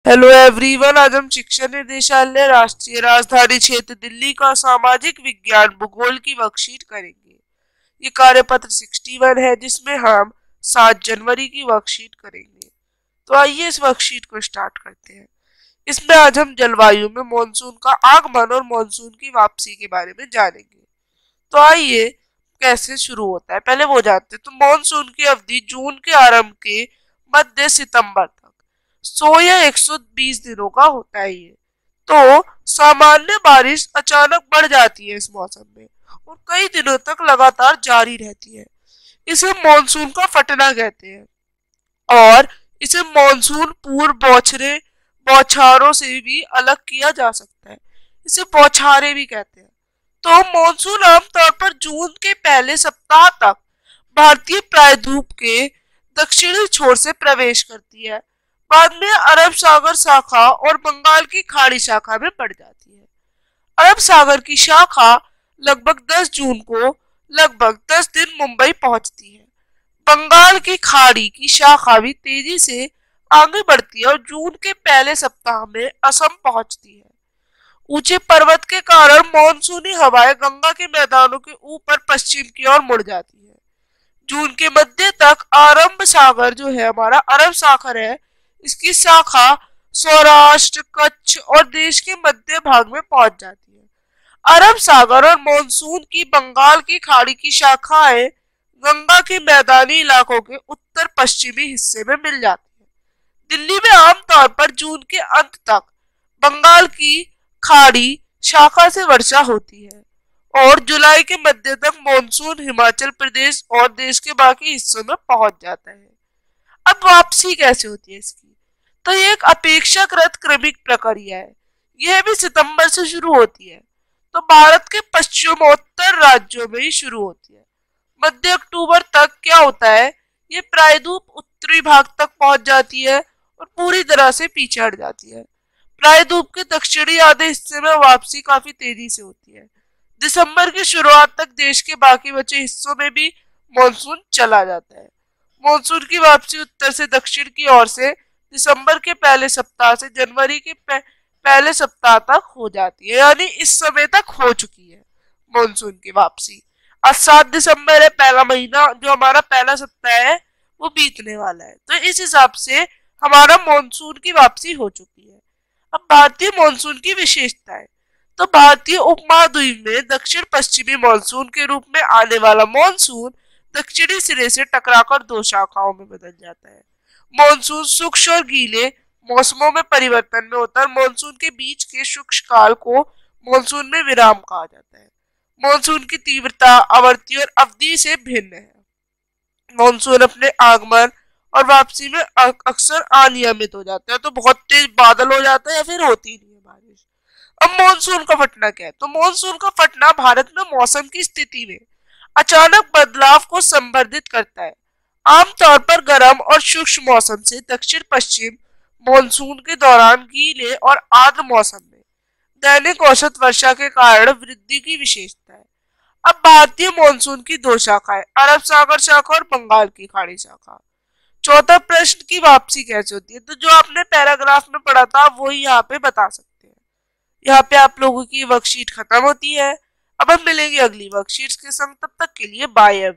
Hello everyone, आज हम शिक्षा निदेशालय राष्ट्रीय राजधानी क्षेत्र दिल्ली का सामाजिक विज्ञान भूगोल की वर्कशीट करेंगे। ये कार्यपत्र 61 है जिसमें हम 7 जनवरी की वर्कशीट करेंगे। तो आइए इस वर्कशीट को स्टार्ट करते हैं। इसमें आज हम जलवायु में मॉनसून का आगमन और मॉनसून की वापसी के बारे में जानेंगे। तो आइए कैसे शुरू होता है पहले वो जानते हैं। तो मॉनसून की अवधि जून के आरंभ के मध्य सितंबर तक 100 या 120 दिनों का होता है। ये तो सामान्य बारिश अचानक बढ़ जाती है इस मौसम में और कई दिनों तक लगातार जारी रहती है। इसे मॉनसून का फटना कहते हैं और इसे मॉनसून पूर्व बौछारों से भी अलग किया जा सकता है। इसे बौछारें भी कहते हैं। तो मॉनसून आमतौर पर जून के पहले सप्ताह तक भारतीय प्रायद्वीप के दक्षिणी छोर से प्रवेश करती है। बाद में अरब सागर शाखा और बंगाल की खाड़ी शाखा में बढ़ जाती है। अरब सागर की शाखा लगभग 10 जून को लगभग 10 दिन मुंबई पहुंचती है। बंगाल की खाड़ी की शाखा भी तेजी से आगे बढ़ती है और जून के पहले सप्ताह में असम पहुंचती है। ऊंचे पर्वत के कारण मानसूनी हवाएं गंगा के मैदानों के ऊपर पश्चिम की ओर मुड़ जाती है। जून के मध्य तक आरंभ सागर जो है हमारा अरब सागर है, इसकी शाखा सौराष्ट्र, कच्छ और देश के मध्य भाग में पहुंच जाती है। अरब सागर और मानसून की बंगाल की खाड़ी की शाखाएं गंगा के मैदानी इलाकों के उत्तर पश्चिमी हिस्से में मिल जाती है। दिल्ली में आमतौर पर जून के अंत तक बंगाल की खाड़ी शाखा से वर्षा होती है और जुलाई के मध्य तक मानसून हिमाचल प्रदेश और देश के बाकी हिस्सों में पहुंच जाता है। अब वापसी कैसे होती है इसकी? तो ये एक अपेक्षाकृत क्रमिक प्रक्रिया है। यह भी सितंबर से शुरू होती है। तो भारत के पश्चिमोत्तर राज्यों में ही शुरू होती है। मध्य अक्टूबर तक क्या होता है, ये प्रायद्वीप उत्तरी भाग तक पहुंच जाती है और पूरी तरह से पीछे हट जाती है। प्रायद्वीप के दक्षिणी आधे हिस्से में वापसी काफी तेजी से होती है। दिसंबर की शुरुआत तक देश के बाकी बचे हिस्सों में भी मानसून चला जाता है। मानसून की वापसी उत्तर से दक्षिण की ओर से दिसंबर के पहले सप्ताह से जनवरी के पहले सप्ताह तक हो जाती है, यानी इस समय तक हो चुकी है मानसून की वापसी। आज 7 दिसंबर है, पहला महीना जो हमारा पहला सप्ताह है वो बीतने वाला है। तो इस हिसाब से हमारा मानसून की वापसी हो चुकी है। अब भारतीय मानसून की विशेषताएं। तो भारतीय उपमहाद्वीप में दक्षिण पश्चिमी मानसून के रूप में आने वाला मानसून दक्षिणी सिरे से टकराकर 2 शाखाओं में बदल जाता है। मानसून शुष्क और गीले मौसमों में परिवर्तन में होता है। मानसून के बीच के शुष्क काल को मानसून में विराम कहा जाता है। मानसून की तीव्रता, आवृत्ति और अवधि से भिन्न है। मानसून अपने आगमन और वापसी में अक्सर अनियमित हो जाता है। तो बहुत तेज बादल हो जाता है या फिर होती नहीं है बारिश। अब मानसून का फटना क्या है? तो मानसून का फटना भारत में मौसम की स्थिति में अचानक बदलाव को संवर्धित करता है। आमतौर पर गर्म और शुष्क मौसम से दक्षिण पश्चिम मानसून के दौरान गीले और आर्द्र मौसम में दैनिक औसत वर्षा के कारण वृद्धि की विशेषता है। अब भारतीय मानसून की 2 शाखाएं, अरब सागर शाखा और बंगाल की खाड़ी शाखा। चौथा प्रश्न की वापसी कैसे होती है? तो जो आपने पैराग्राफ में पढ़ा था वही यहाँ पे बता सकते हैं। यहाँ पे आप लोगों की वर्कशीट खत्म होती है। अब हम मिलेंगे अगली वर्कशीट्स के संग, तब तक के लिए बाय।